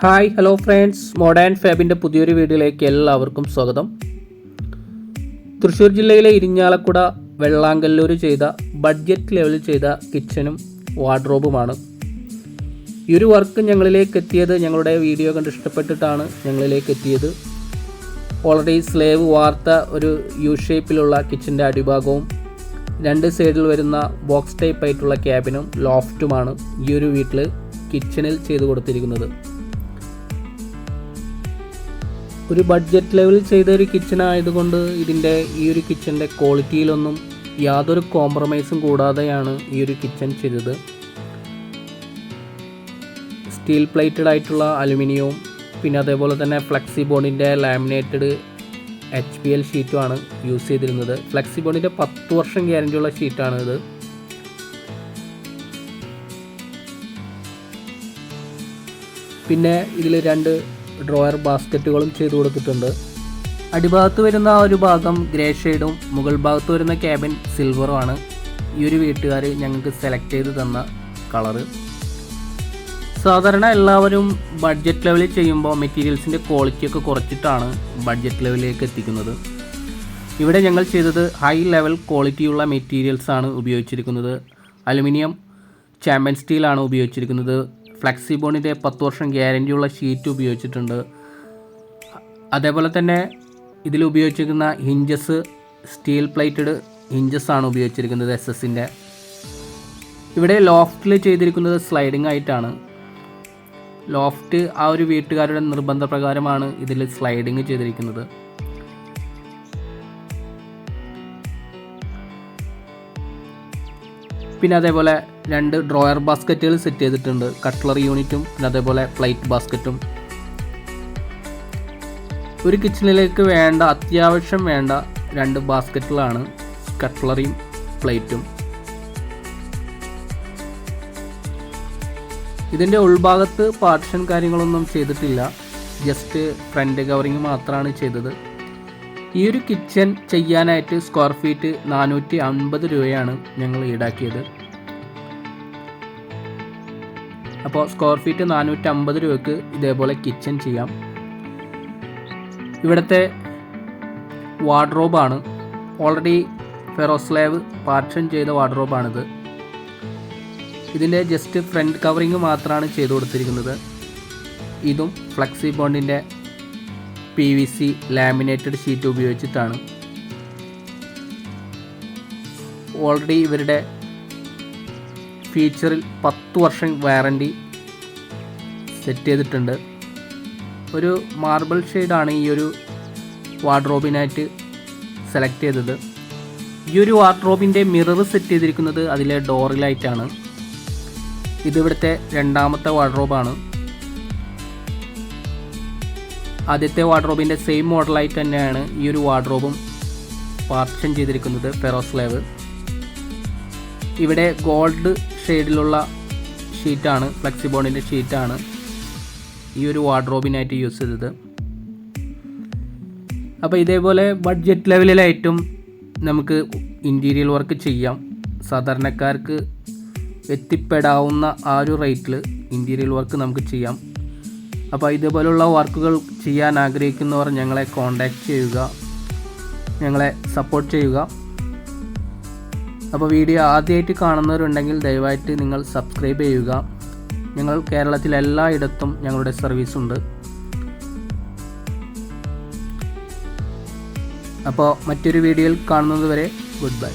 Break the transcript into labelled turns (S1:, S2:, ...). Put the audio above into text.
S1: Hi hello friends, modern ഫാബിൻ്റെ പുതിയൊരു വീഡിയോയിലേക്ക് എല്ലാവർക്കും സ്വാഗതം. തൃശ്ശൂർ ജില്ലയിലെ ഇരിഞ്ഞാലക്കുട വെള്ളാങ്കല്ലൂർ ചെയ്ത ബഡ്ജറ്റ് ലെവലിൽ ചെയ്ത കിച്ചനും വാർഡ്രോബുമാണ്. ഈ ഒരു വർക്ക് ഞങ്ങളിലേക്ക് എത്തിയത് ഞങ്ങളുടെ വീഡിയോ കണ്ട് ഇഷ്ടപ്പെട്ടിട്ടാണ് ഞങ്ങളിലേക്ക് എത്തിയത്. ഓൾറെഡി സ്ലേവ് വാർത്ത ഒരു യു ഷേപ്പിലുള്ള കിച്ചൻ്റെ അടിഭാഗവും രണ്ട് സൈഡിൽ വരുന്ന ബോക്സ് ടൈപ്പ് ആയിട്ടുള്ള ക്യാബിനും ലോഫ്റ്റുമാണ് ഈ ഒരു വീട്ടിൽ കിച്ചണിൽ ചെയ്തു കൊടുത്തിരിക്കുന്നത്. ഒരു ബഡ്ജറ്റ് ലെവലിൽ ചെയ്ത ഒരു കിച്ചൺ ആയതുകൊണ്ട് ഇതിൻ്റെ ഈ ഒരു കിച്ചൻ്റെ ക്വാളിറ്റിയിലൊന്നും യാതൊരു കോംപ്രമൈസും കൂടാതെയാണ് ഈ ഒരു കിച്ചൺ ചെയ്തത്. സ്റ്റീൽ പ്ലേറ്റഡ് ആയിട്ടുള്ള അലുമിനിയവും പിന്നെ അതേപോലെ തന്നെ ഫ്ലെക്സി ബോർഡിൻ്റെ ലാമിനേറ്റഡ് HPL ഷീറ്റുമാണ് യൂസ് ചെയ്തിരുന്നത്. ഫ്ലെക്സി ബോർഡിൻ്റെ 10 വർഷം ഗ്യാരൻറ്റിയുള്ള ഷീറ്റാണ് ഇത്. പിന്നെ ഇതിൽ 2 ഡ്രോയർ ബാസ്ക്കറ്റുകളും ചെയ്തു കൊടുത്തിട്ടുണ്ട്. അടിഭാഗത്ത് വരുന്ന ആ ഒരു ഭാഗം ഗ്രേ ഷെയ്ഡും മുകൾ ഭാഗത്ത് വരുന്ന ക്യാബിൻ സിൽവറുമാണ് ഈ ഒരു വീട്ടുകാർ ഞങ്ങൾക്ക് സെലക്ട് ചെയ്ത് തന്ന കളറ്. സാധാരണ എല്ലാവരും ബഡ്ജറ്റ് ലെവലിൽ ചെയ്യുമ്പോൾ മെറ്റീരിയൽസിൻ്റെ ക്വാളിറ്റിയൊക്കെ കുറച്ചിട്ടാണ് ബഡ്ജറ്റ് ലെവലിലേക്ക് എത്തിക്കുന്നത്. ഇവിടെ ഞങ്ങൾ ചെയ്തത് ഹൈ ലെവൽ ക്വാളിറ്റിയുള്ള മെറ്റീരിയൽസാണ് ഉപയോഗിച്ചിരിക്കുന്നത്. അലുമിനിയം, ചാമ്പ്യൻ സ്റ്റീലാണ് ഉപയോഗിച്ചിരിക്കുന്നത്. ഫ്ലെക്സി ബോർഡിൻ്റെ 10 വർഷം ഗ്യാരൻറ്റിയുള്ള ഷീറ്റ് ഉപയോഗിച്ചിട്ടുണ്ട്. അതേപോലെ തന്നെ ഇതിൽ ഉപയോഗിച്ചിരിക്കുന്ന ഹിഞ്ചസ് സ്റ്റീൽ പ്ലേറ്റഡ് ഹിഞ്ചസ് ആണ് ഉപയോഗിച്ചിരിക്കുന്നത് SS-ൻ്റെ. ഇവിടെ ലോഫ്റ്റിൽ ചെയ്തിരിക്കുന്നത് സ്ലൈഡിംഗ് ആയിട്ടാണ്. ലോഫ്റ്റ് ആ ഒരു വീട്ടുകാരുടെ നിർബന്ധപ്രകാരമാണ് ഇതിൽ സ്ലൈഡിങ് ചെയ്തിരിക്കുന്നത്. പിന്നെ അതേപോലെ 2 ഡ്രോയർ ബാസ്ക്കറ്റുകൾ സെറ്റ് ചെയ്തിട്ടുണ്ട്. കട്ട്ലറി യൂണിറ്റും പിന്നെ അതേപോലെ പ്ലേറ്റ് ബാസ്ക്കറ്റും. ഒരു കിച്ചണിലേക്ക് വേണ്ട അത്യാവശ്യം വേണ്ട 2 ബാസ്ക്കറ്റുകളാണ് കട്ട്ലറിയും പ്ലേറ്റും. ഇതിൻ്റെ ഉൾഭാഗത്ത് പാർട്ടിഷൻ കാര്യങ്ങളൊന്നും ചെയ്തിട്ടില്ല, ജസ്റ്റ് ഫ്രണ്ട് കവറിങ് മാത്രമാണ് ചെയ്തത്. ഈ ഒരു കിച്ചൺ ചെയ്യാനായിട്ട് സ്ക്വയർ ഫീറ്റ് 450 രൂപയാണ് ഞങ്ങൾ ഈടാക്കിയത്. അപ്പോൾ സ്ക്വയർ ഫീറ്റ് 450 രൂപയ്ക്ക് ഇതേപോലെ കിച്ചൺ ചെയ്യാം. ഇവിടുത്തെ വാർഡ്രോബാണ് ഓൾറെഡി ഫെറോസ്ലേവ് പാർട്ടിഷൻ ചെയ്ത വാർഡ്രോബാണിത്. ഇതിൻ്റെ ജസ്റ്റ് ഫ്രണ്ട് കവറിങ് മാത്രമാണ് ചെയ്തു കൊടുത്തിരിക്കുന്നത്. ഇതും ഫ്ലെക്സി ബോണ്ടിൻ്റെ PVC ലാമിനേറ്റഡ് ഷീറ്റ് ഉപയോഗിച്ചിട്ടാണ്. ഓൾറെഡി ഇവരുടെ ഫീച്ചറിൽ 10 വർഷം വാറൻറ്റി സെറ്റ് ചെയ്തിട്ടുണ്ട്. ഒരു മാർബിൾ ഷെയ്ഡാണ് ഈ ഒരു വാർഡ്രോബിനായിട്ട് സെലക്ട് ചെയ്തത്. ഈ ഒരു വാർഡ്രോബിൻ്റെ മിറർ സെറ്റ് ചെയ്തിരിക്കുന്നത് അതിലെ ഡോറിലായിട്ടാണ്. ഇതിവിടുത്തെ 2ാമത്തെ വാർഡ്രോബാണ്. ആദ്യത്തെ വാർഡ്രോബിൻ്റെ സെയിം മോഡലായിട്ട് തന്നെയാണ് ഈ ഒരു വാർഡ്രോബും പാർട്ടിഷൻ ചെയ്തിരിക്കുന്നത്, ഫെറോസ്ലേവ്. ഇവിടെ ഗോൾഡ് ഷെയ്ഡിലുള്ള ഷീറ്റാണ്, ഫ്ലെക്സി ബോർഡിൻ്റെ ഷീറ്റാണ് ഈ ഒരു വാർഡ്രോബിനായിട്ട് യൂസ് ചെയ്തത്. അപ്പോൾ ഇതേപോലെ ബഡ്ജറ്റ് ലെവലിലായിട്ടും നമുക്ക് ഇൻറ്റീരിയൽ വർക്ക് ചെയ്യാം. സാധാരണക്കാർക്ക് എത്തിപ്പെടാവുന്ന ആ ഒരു റേറ്റിൽ ഇൻറ്റീരിയൽ വർക്ക് നമുക്ക് ചെയ്യാം. അപ്പോൾ ഇതുപോലുള്ള വർക്കുകൾ ചെയ്യാൻ ആഗ്രഹിക്കുന്നവർ ഞങ്ങളെ കോൺടാക്റ്റ് ചെയ്യുക, ഞങ്ങളെ സപ്പോർട്ട് ചെയ്യുക. അപ്പോൾ വീഡിയോ ആദ്യമായിട്ട് കാണുന്നവരുണ്ടെങ്കിൽ ദയവായിട്ട് നിങ്ങൾ സബ്സ്ക്രൈബ് ചെയ്യുക. ഞങ്ങൾ കേരളത്തിലെല്ലായിടത്തും ഞങ്ങളുടെ സർവീസ് ഉണ്ട്. അപ്പോൾ മറ്റൊരു വീഡിയോയിൽ കാണുന്നത് വരെ ഗുഡ് ബൈ.